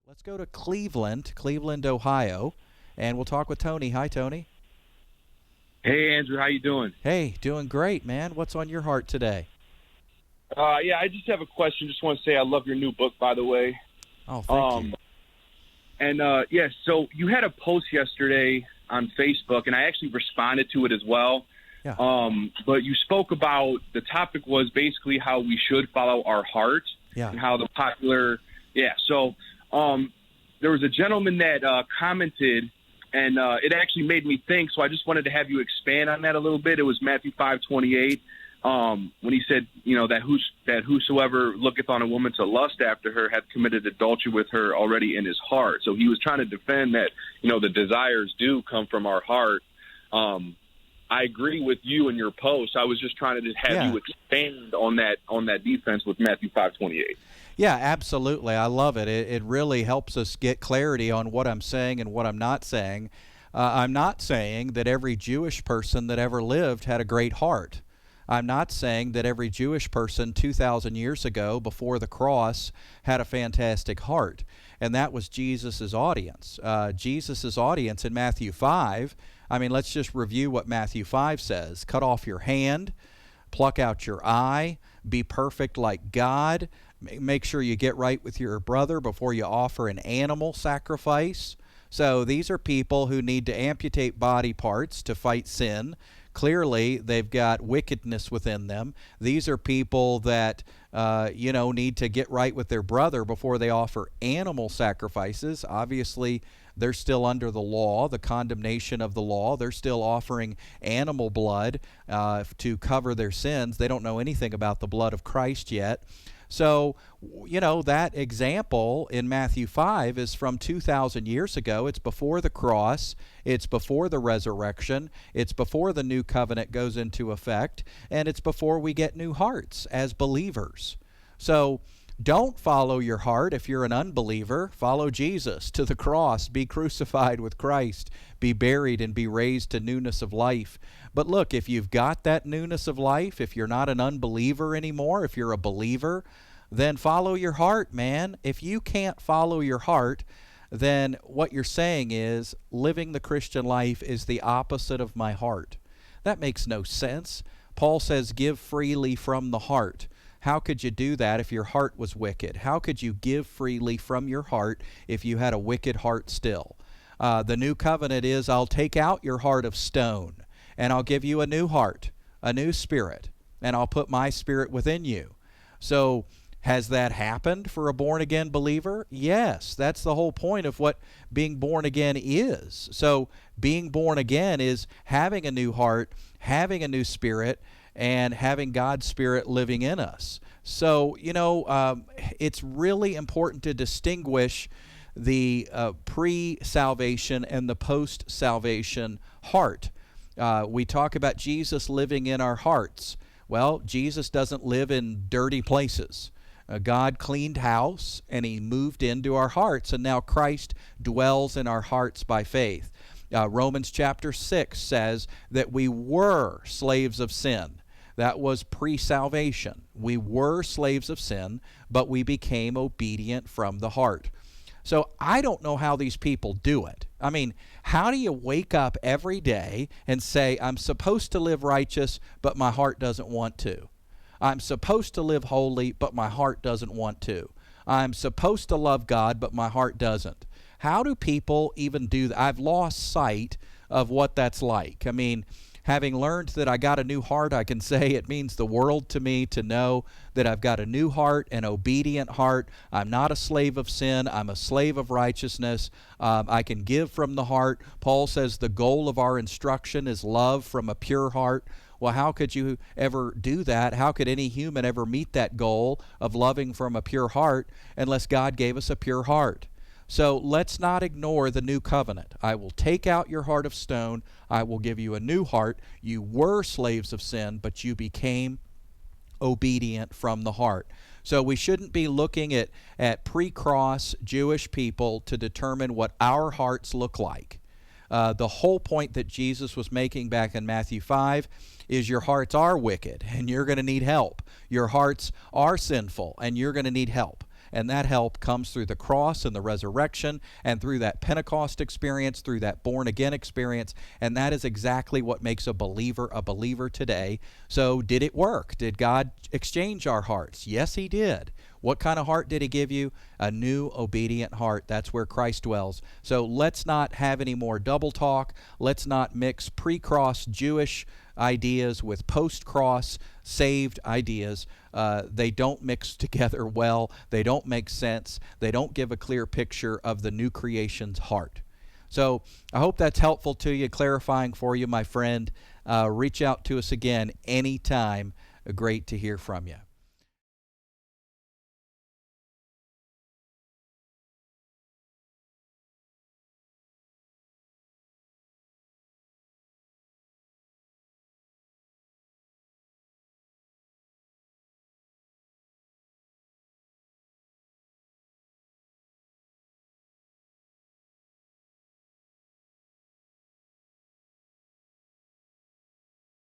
Let's go to Cleveland, Ohio, and we'll talk with Tony. Hi, Tony. Hey, Andrew, how you doing? Hey, doing great, man. What's on your heart today? Yeah, I just have a question. Just want to say I love your new book, by the way. Oh, thank you. And, so you had a post yesterday on Facebook, and I actually responded to it as well. Yeah. But you spoke about, the topic was basically how we should follow our heart. Yeah. And how the popular, so there was a gentleman that commented, and it actually made me think, so I just wanted to have you expand on that a little bit. It was Matthew 5:28, when he said, that whosoever looketh on a woman to lust after her hath committed adultery with her already in his heart. So he was trying to defend that, the desires do come from our heart. I agree with you in your post. I was just trying to have you expand on that defense with Matthew 5:28. Yeah, absolutely. I love it. It really helps us get clarity on what I'm saying and what I'm not saying. I'm not saying that every Jewish person that ever lived had a great heart. I'm not saying that every Jewish person 2,000 years ago before the cross had a fantastic heart. And that was Jesus's audience. Jesus's audience in Matthew 5, let's just review what Matthew 5 says. Cut off your hand, pluck out your eye, be perfect like God. Make sure you get right with your brother before you offer an animal sacrifice. So these are people who need to amputate body parts to fight sin. Clearly, they've got wickedness within them. These are people that, need to get right with their brother before they offer animal sacrifices. Obviously, they're still under the law, the condemnation of the law. They're still offering animal blood to cover their sins. They don't know anything about the blood of Christ yet. So, that example in Matthew 5 is from 2,000 years ago. It's before the cross. It's before the resurrection. It's before the new covenant goes into effect. And it's before we get new hearts as believers. So, don't follow your heart if you're an unbeliever. Follow Jesus to the cross. Be crucified with Christ. Be buried and be raised to newness of life. But look, if you've got that newness of life, if you're not an unbeliever anymore, if you're a believer, then follow your heart, man. If you can't follow your heart, then what you're saying is living the Christian life is the opposite of my heart. That makes no sense. Paul says, give freely from the heart. How could you do that if your heart was wicked? How could you give freely from your heart if you had a wicked heart still? The new covenant is, I'll take out your heart of stone, and I'll give you a new heart, a new spirit, and I'll put my spirit within you. So has that happened for a born-again believer? Yes, that's the whole point of what being born again is. So being born again is having a new heart, having a new spirit, and having God's Spirit living in us. So, it's really important to distinguish the pre-salvation and the post-salvation heart. We talk about Jesus living in our hearts. Well, Jesus doesn't live in dirty places. God cleaned house, and he moved into our hearts, and now Christ dwells in our hearts by faith. Romans chapter 6 says that we were slaves of sin. That was pre-salvation. We were slaves of sin, but we became obedient from the heart. So I don't know how these people do it. How do you wake up every day and say, I'm supposed to live righteous, but my heart doesn't want to? I'm supposed to live holy, but my heart doesn't want to. I'm supposed to love God, but my heart doesn't. How do people even do that? I've lost sight of what that's like. Having learned that I got a new heart, I can say it means the world to me to know that I've got a new heart, an obedient heart. I'm not a slave of sin. I'm a slave of righteousness. I can give from the heart. Paul says the goal of our instruction is love from a pure heart. Well, how could you ever do that? How could any human ever meet that goal of loving from a pure heart unless God gave us a pure heart? So let's not ignore the new covenant. I will take out your heart of stone. I will give you a new heart. You were slaves of sin, but you became obedient from the heart. So we shouldn't be looking at pre-cross Jewish people to determine what our hearts look like. The whole point that Jesus was making back in Matthew 5 is your hearts are wicked, and you're going to need help. Your hearts are sinful, and you're going to need help. And that help comes through the cross and the resurrection and through that Pentecost experience, through that born again experience. And that is exactly what makes a believer today. So did it work? Did God exchange our hearts? Yes, he did. What kind of heart did he give you? A new, obedient heart. That's where Christ dwells. So let's not have any more double talk. Let's not mix pre-cross Jewish ideas with post-cross saved ideas. They don't mix together well. They don't make sense. They don't give a clear picture of the new creation's heart. So I hope that's helpful to you, clarifying for you, my friend. Reach out to us again anytime. Great to hear from you.